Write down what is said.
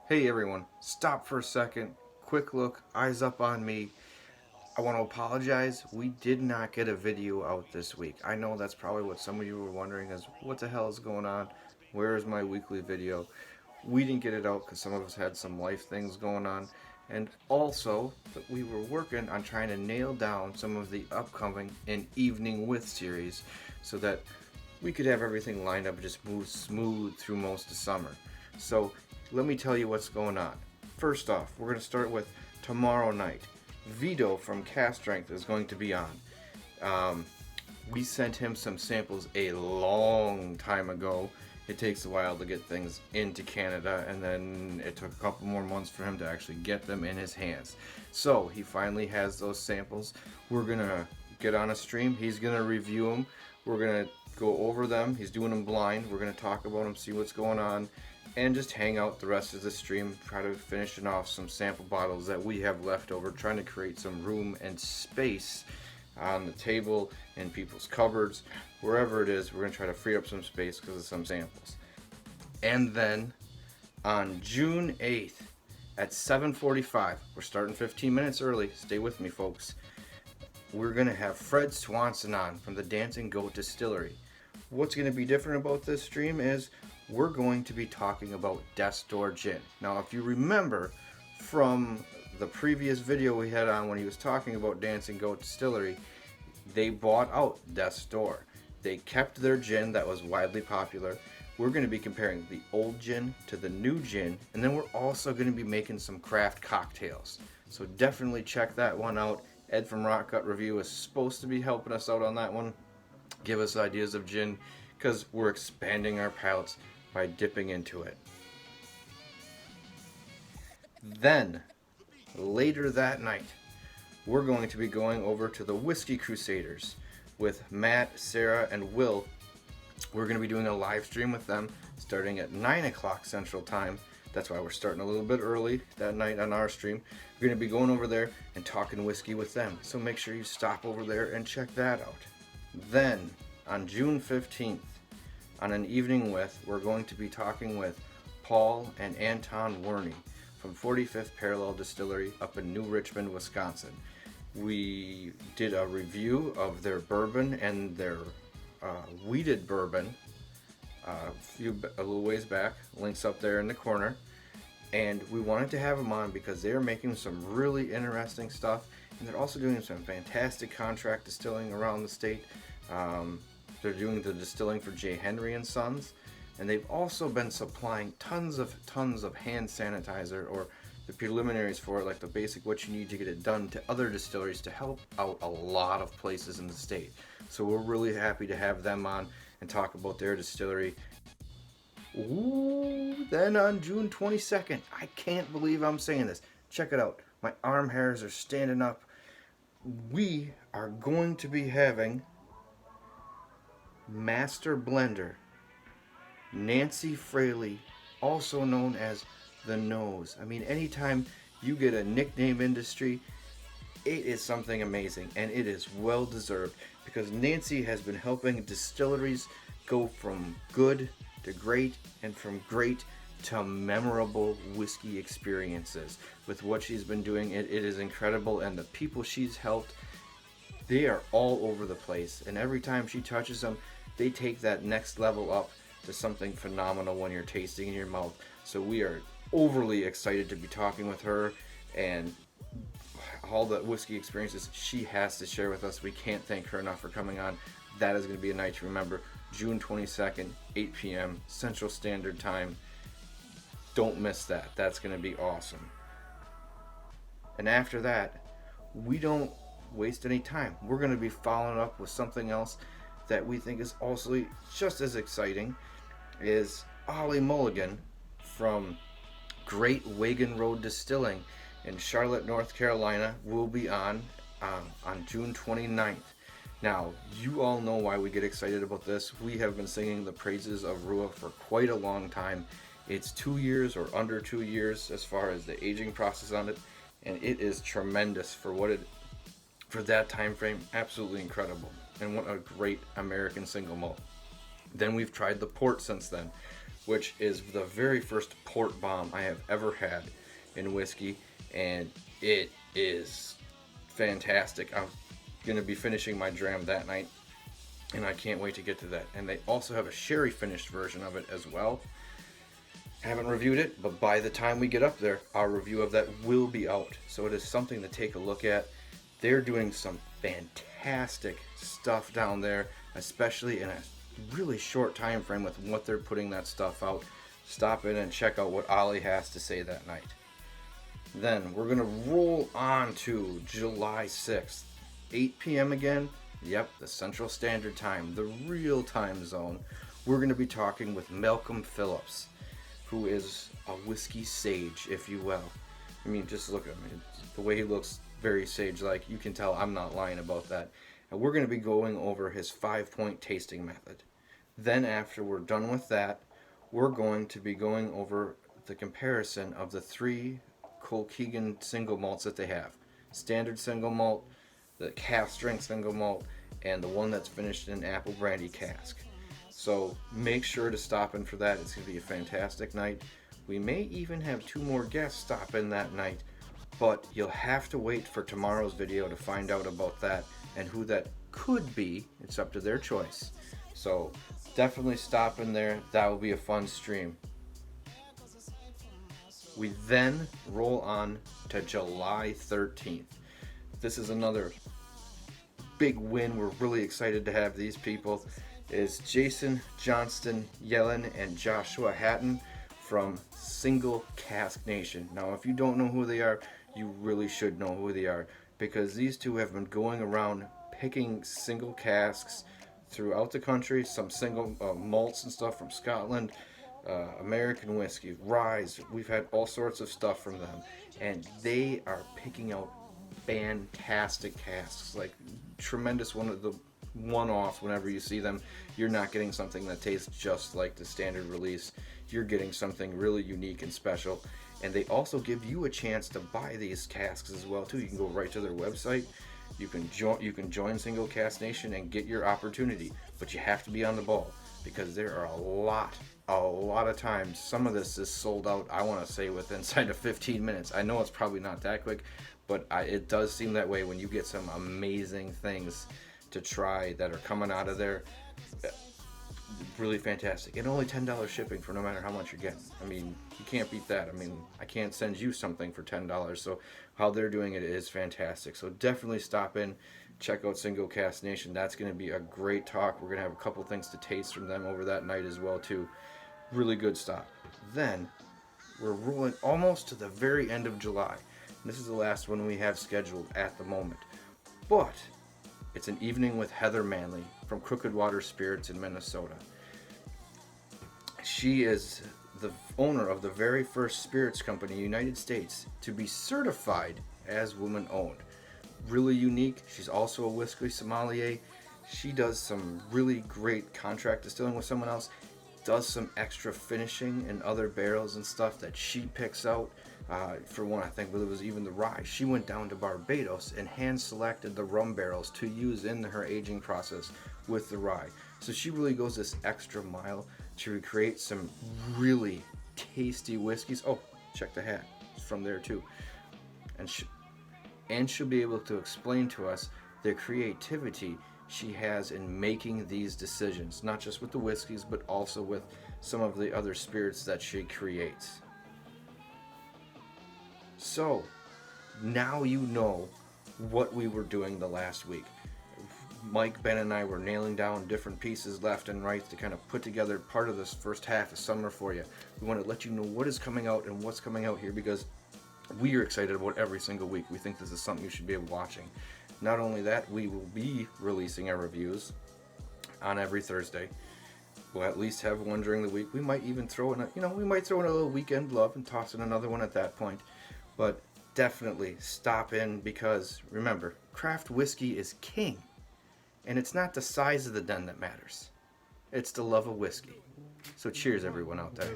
Hey everyone, stop for a second. Quick look, eyes up on me. I want to apologize. We did not get a video out this week. I know that's probably what some of you were wondering is what the hell is going on? Where is my weekly video? We didn't get it out because some of us had some life things going on. And also, that we were working on trying to nail down some of the upcoming and evening with series so that we could have everything lined up and just move smooth through most of summer. So let me tell you what's going on. First off, we're going to start with tomorrow night. Vito from Cask Strength is going to be on. We sent him some samples a long time ago. It takes a while to get things into Canada, and then it took a couple more months for him to actually get them in his hands. So he finally has those samples. We're going to get on a stream. He's going to review them. We're going to go over them. He's doing them blind. We're going to talk about them, see what's going on, and just hang out the rest of the stream, try to finishing off some sample bottles that we have left over, trying to create some room and space on the table, in people's cupboards, wherever it is. We're going to try to free up some space because of some samples. And then on June 8th at 7:45, we're starting 15 minutes early. Stay with me, folks. We're going to have Fred Swanson on from the Dancing Goat Distillery. What's going to be different about this stream is we're going to be talking about Death's Door Gin. Now, if you remember from the previous video we had on when he was talking about Dancing Goat Distillery, they bought out Death's Door. They kept their gin that was widely popular. We're going to be comparing the old gin to the new gin, and then we're also going to be making some craft cocktails. So definitely check that one out. Ed from Rock Gut Review is supposed to be helping us out on that one. Give us ideas of gin, because we're expanding our palates by dipping into it. Then, later that night, we're going to be going over to the Whiskey Crusaders with Matt, Sarah, and Will. We're going to be doing a live stream with them starting at 9 o'clock Central Time. That's why we're starting a little bit early that night on our stream. We're going to be going over there and talking whiskey with them. So make sure you stop over there and check that out. Then, on June 15th, on an evening with, we're going to be talking with Paul and Anton Werni from 45th Parallel Distillery up in New Richmond, Wisconsin. We did a review of their bourbon and their wheated bourbon a little ways back. Links up there in the corner. And we wanted to have them on because they're making some really interesting stuff, and they're also doing some fantastic contract distilling around the state. They're doing the distilling for J. Henry and Sons, and they've also been supplying tons of hand sanitizer, or the preliminaries for it, like the basic what you need to get it done, to other distilleries to help out a lot of places in the state. So we're really happy to have them on and talk about their distillery. Ooh, then on June 22nd, I can't believe I'm saying this. Check it out. My arm hairs are standing up. We are going to be having Master Blender Nancy Fraley, also known as the Nose. I mean, anytime you get a nickname industry, it is something amazing, and it is well deserved, because Nancy has been helping distilleries go from good to great, and from great to memorable whiskey experiences. With what she's been doing, it is incredible, and the people she's helped, they are all over the place, and every time she touches them, they take that next level up to something phenomenal when you're tasting in your mouth. So we are overly excited to be talking with her, and all the whiskey experiences she has to share with us. We can't thank her enough for coming on. That is going to be a night to remember. June 22nd, 8 p.m. Central Standard Time. Don't miss that. That's going to be awesome. And after that, we don't waste any time. We're going to be following up with something else that we think is also just as exciting. Is Ollie Mulligan from Great Wagon Road Distilling in Charlotte, North Carolina will be on June 29th. Now, you all know why we get excited about this. We have been singing the praises of RUA for quite a long time. It's 2 years or under 2 years as far as the aging process on it, and it is tremendous for that time frame. Absolutely incredible, and what a great American single malt. Then we've tried the port since then, which is the very first port bomb I have ever had in whiskey, and it is fantastic. I'm going to be finishing my dram that night, and I can't wait to get to that. And they also have a sherry finished version of it as well. Haven't reviewed it, but by the time we get up there, our review of that will be out. So it is something to take a look at. They're doing some fantastic stuff down there, especially in a really short time frame with what they're putting that stuff out. Stop in and check out what Ollie has to say that night. Then we're going to roll on to July 6th, 8 p.m. again. Yep, the Central Standard Time, the real time zone. We're going to be talking with Phillips, who is a whiskey sage, if you will. I mean, just look at him. The way he looks, very sage-like. You can tell I'm not lying about that. And we're going to be going over his 5-point tasting method. Then after we're done with that, we're going to be going over the comparison of the 3 Colkegan single malts that they have. Standard single malt, the Cask Strength single malt, and the one that's finished in apple brandy cask. So make sure to stop in for that. It's going to be a fantastic night. We may even have 2 more guests stop in that night, but you'll have to wait for tomorrow's video to find out about that and who that could be. It's up to their choice. So definitely stop in there. That will be a fun stream. We then roll on to July 13th. This is another big win. We're really excited to have these people. Is Jason Johnston-Yellin and Joshua Hatton from Single Cask Nation. Now, if you don't know who they are, you really should know who they are, because these two have been going around picking single casks throughout the country, some single malts and stuff from Scotland, American whiskey, ryes. We've had all sorts of stuff from them, and they are picking out fantastic casks, like tremendous one-offs. Whenever you see them, you're not getting something that tastes just like the standard release. You're getting something really unique and special. And they also give you a chance to buy these casks as well too. You can go right to their website. You can join Single Cask Nation and get your opportunity, but you have to be on the ball, because there are a lot of times some of this is sold out, I want to say, within inside of 15 minutes. I know it's probably not that quick, but it does seem that way when you get some amazing things to try that are coming out of there. Really fantastic. And only $10 shipping for no matter how much you're getting. I mean, you can't beat that. I mean, I can't send you something for $10. So how they're doing it is fantastic. So definitely stop in, check out Single Cask Nation. That's going to be a great talk. We're going to have a couple things to taste from them over that night as well too. Really good stuff. Then we're rolling almost to the very end of July. This is the last one we have scheduled at the moment. But it's an evening with Heather Manley from Crooked Water Spirits in Minnesota. She is the owner of the very first spirits company in the United States to be certified as woman-owned. Really unique. She's also a whiskey sommelier. She does some really great contract distilling with someone else. Does some extra finishing in other barrels and stuff that she picks out. For one, I think it was even the rye. She went down to Barbados and hand-selected the rum barrels to use in her aging process with the rye. So she really goes this extra mile to recreate some really tasty whiskeys. Oh, check the hat. It's from there too. And she'll be able to explain to us the creativity she has in making these decisions, not just with the whiskeys, but also with some of the other spirits that she creates. So, now you know what we were doing the last week. Mike, Ben, and I were nailing down different pieces left and right to kind of put together part of this first half of summer for you. We want to let you know what is coming out and what's coming out here, because we are excited about every single week. We think this is something you should be watching. Not only that, we will be releasing our reviews on every Thursday. We'll at least have one during the week. We might even throw in a little weekend love and toss in another one at that point. But definitely stop in, because remember, craft whiskey is king. And it's not the size of the den that matters. It's the love of whiskey. So cheers, everyone out there.